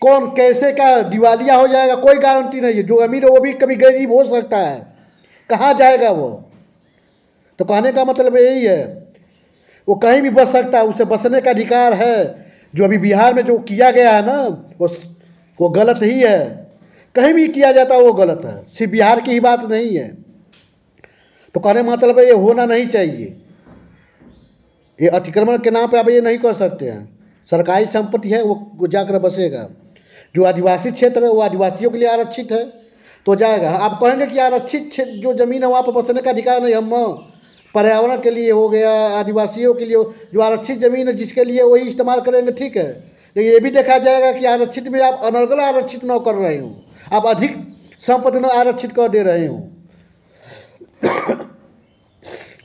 कौन कैसे क्या दिवालिया हो जाएगा कोई गारंटी नहीं है। जो अमीर है वो भी कभी गरीब हो सकता है, कहाँ जाएगा वो? तो कहने का मतलब यही है, वो कहीं भी बस सकता है, उसे बसने का अधिकार है। जो अभी बिहार में जो किया गया है ना, वो गलत ही है। कहीं भी किया जाता है वो गलत है, सिर्फ बिहार की ही बात नहीं है। तो कहने का मतलब है ये होना नहीं चाहिए। ये अतिक्रमण के नाम पे आप ये नहीं कर सकते हैं। सरकारी संपत्ति है, वो जाकर बसेगा। जो आदिवासी क्षेत्र है वो आदिवासियों के लिए आरक्षित है तो जाएगा। आप कहेंगे कि आरक्षित क्षेत्र जो ज़मीन है वहाँ पर बसने का अधिकार नहीं, हम पर्यावरण के लिए हो गया, आदिवासियों के लिए जो आरक्षित ज़मीन है जिसके लिए वही इस्तेमाल करेंगे, ठीक है। लेकिन ये भी देखा जाएगा कि आरक्षित में आप अनर्गल आरक्षित न कर रहे हो, आप अधिक संपत्ति न आरक्षित कर दे रहे हो।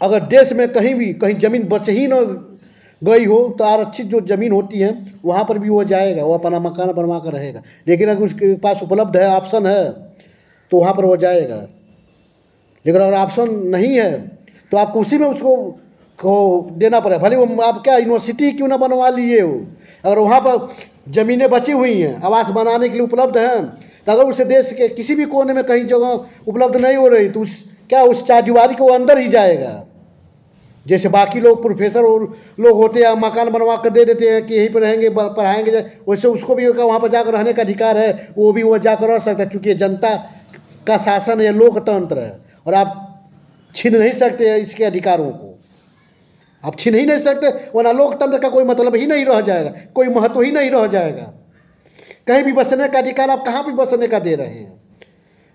अगर देश में कहीं ज़मीन बच ही न गई हो तो आरक्षित जो ज़मीन होती है वहाँ पर भी वो जाएगा, वो अपना मकान बनवा कर रहेगा। लेकिन अगर उसके पास उपलब्ध है, ऑप्शन है, तो वहाँ पर वो जाएगा। लेकिन अगर ऑप्शन नहीं है तो आपको उसी में उसको देना पड़ेगा। भले वो आप क्या यूनिवर्सिटी क्यों ना बनवा लिए हो, अगर वहाँ पर ज़मीनें बची हुई हैं, आवास बनाने के लिए उपलब्ध हैं, तो अगर उसे देश के किसी भी कोने में कहीं जगह उपलब्ध नहीं हो रही तो उस चारदीवारी के वो अंदर ही जाएगा। जैसे बाकी लोग प्रोफेसर और लोग होते हैं, मकान बनवा कर दे देते हैं कि यहीं पर रहेंगे, पढ़ाएंगे, वैसे उसको भी वहाँ पर जाकर रहने का अधिकार है, वो भी वो जाकर रह सकता है। चूँकि जनता का शासन है, लोकतंत्र है, और आप छीन नहीं सकते इसके अधिकारों को, आप छीन ही नहीं सकते, वरना लोकतंत्र का कोई मतलब ही नहीं रह जाएगा, कोई महत्व ही नहीं रह जाएगा। कहीं भी बसने का अधिकार आप कहाँ भी बसने का दे रहे हैं?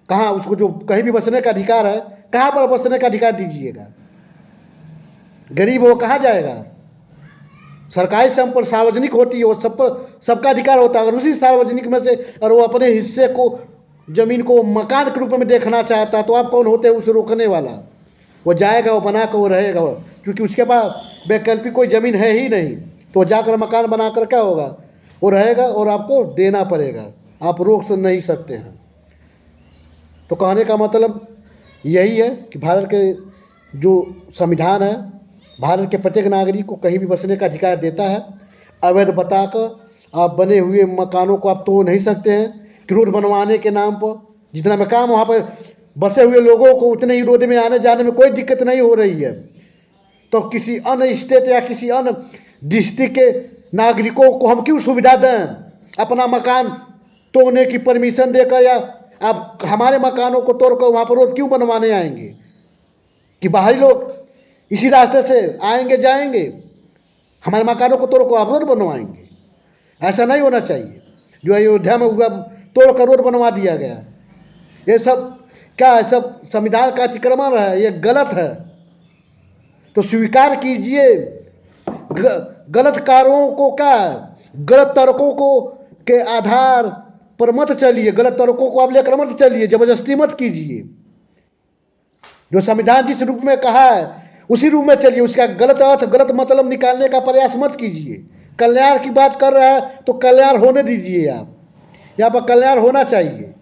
कहाँ उसको जो कहीं भी बसने का अधिकार है, कहाँ पर बसने का अधिकार दीजिएगा? गरीब वो कहाँ जाएगा? सरकारी संपत्ति सार्वजनिक होती है, वो सब पर सबका अधिकार होता है। अगर उसी सार्वजनिक में से और वो अपने हिस्से को, ज़मीन को मकान के रूप में देखना चाहता है तो आप कौन होते हैं उसे रोकने वाला? वो जाएगा, वो बना कर वो रहेगा, क्योंकि उसके पास वैकल्पिक कोई ज़मीन है ही नहीं। तो जाकर मकान बनाकर क्या होगा? वो रहेगा और आपको देना पड़ेगा, आप रोक नहीं सकते हैं। तो कहने का मतलब यही है कि भारत के जो संविधान है, भारत के प्रत्येक नागरिक को कहीं भी बसने का अधिकार देता है। अवैध बताकर आप बने हुए मकानों को आप तोड़ नहीं सकते हैं कि रोड बनवाने के नाम पर। जितना मकान वहाँ पर बसे हुए लोगों को उतने ही रोड में आने जाने में कोई दिक्कत नहीं हो रही है, तो किसी अन्य स्टेट या किसी अन्य डिस्ट्रिक्ट के नागरिकों को हम क्यों सुविधा दें अपना मकान तोड़ने की परमिशन देकर? या आप हमारे मकानों को तोड़कर वहाँ पर रोड क्यों बनवाने आएंगे? कि बाहरी लोग इसी रास्ते से आएंगे जाएंगे, हमारे मकानों को तोड़कर आप रोड बनवाएंगे? ऐसा नहीं होना चाहिए। जो अयोध्या में हुआ, तोड़ कर रोड बनवा दिया गया, ये सब क्या है? सब संविधान का अतिक्रमण है, ये गलत है। तो स्वीकार कीजिए, गलत कार्यों को क्या, गलत तर्कों को के आधार पर मत चलिए, गलत तर्कों को आप लेकर मत चलिए, जबरदस्ती मत कीजिए। जो संविधान जिस रूप में कहा है उसी रूप में चलिए, उसका गलत अर्थ, गलत मतलब निकालने का प्रयास मत कीजिए। कल्याण की बात कर रहा है तो कल्याण होने दीजिए। आप यहाँ पर कल्याण होना चाहिए।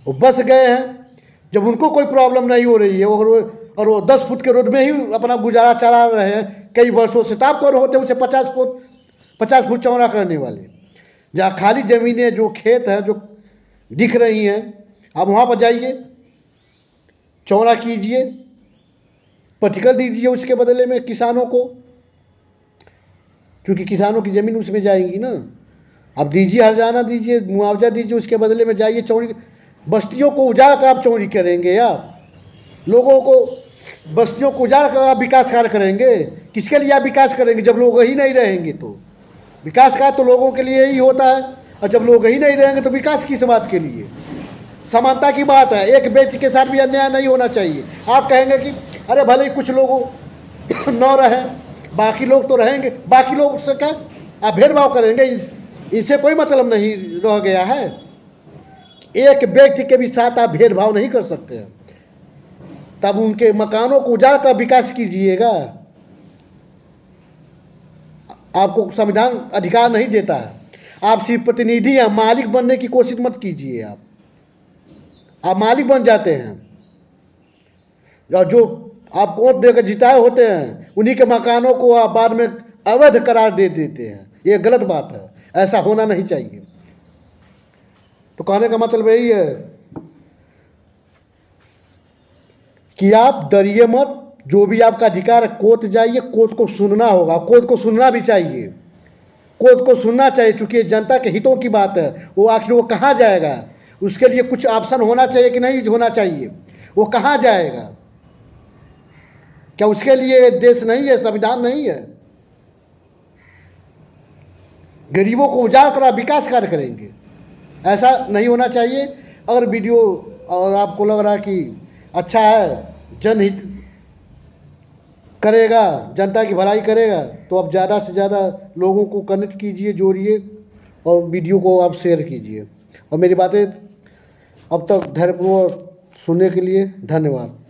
वो बस गए हैं, जब उनको कोई प्रॉब्लम नहीं हो रही है और वो 10 फुट के रोड में ही अपना गुजारा चला रहे हैं कई वर्षों से, तो आप कौन होते हैं उसे 50 फुट चौड़ा करने वाले? जहाँ खाली ज़मीनें, जो खेत है, जो दिख रही हैं, आप वहाँ पर जाइए, चौड़ा कीजिए, पर्टिकल दीजिए उसके बदले में किसानों को, क्योंकि किसानों की ज़मीन उसमें जाएगी ना। आप दीजिए, हर्जाना दीजिए, मुआवजा दीजिए, उसके बदले में जाइए चौड़ी। बस्तियों को उजाड़ कर आप चौड़ी करेंगे या लोगों को, बस्तियों को उजाड़ कर आप विकास कार्य करेंगे? किसके लिए आप विकास करेंगे जब लोग ही नहीं रहेंगे? तो विकास कार्य तो लोगों के लिए ही होता है, और जब लोग ही नहीं रहेंगे तो विकास किस बात के लिए? समानता की बात है, एक व्यक्ति के साथ भी अन्याय नहीं होना चाहिए। आप कहेंगे कि अरे भले ही कुछ लोगों न रहें, बाकी लोग तो रहेंगे, बाकी लोग से क्या आप भेदभाव करेंगे? इससे कोई मतलब नहीं रह गया है। एक व्यक्ति के भी साथ आप भेदभाव नहीं कर सकते हैं। तब उनके मकानों को उजाड़ कर विकास कीजिएगा। आपको संविधान अधिकार नहीं देता है, आप सिर्फ प्रतिनिधि या मालिक बनने की कोशिश मत कीजिए। आप मालिक बन जाते हैं, और जो आप वोट देकर जिताए होते हैं उन्हीं के मकानों को आप बाद में अवैध करार दे देते हैं। ये गलत बात है, ऐसा होना नहीं चाहिए। तो कहने का मतलब यही है कि आप डरिए मत, जो भी आपका अधिकार है, कोर्ट जाइए, कोर्ट को सुनना होगा, कोर्ट को सुनना भी चाहिए, कोर्ट को सुनना चाहिए, चूँकि जनता के हितों की बात है। वो आखिर वो कहाँ जाएगा, उसके लिए कुछ ऑप्शन होना चाहिए कि नहीं होना चाहिए, वो कहाँ जाएगा? क्या उसके लिए देश नहीं है, संविधान नहीं है? गरीबों को उजाड़ कर आप विकास कार्य करेंगे, ऐसा नहीं होना चाहिए। अगर वीडियो और आपको लग रहा है कि अच्छा है, जनहित करेगा, जनता की भलाई करेगा, तो आप ज़्यादा से ज़्यादा लोगों को कनेक्ट कीजिए, जोड़िए और वीडियो को आप शेयर कीजिए। और मेरी बातें अब तक धैर्यपूर्वक सुनने के लिए धन्यवाद।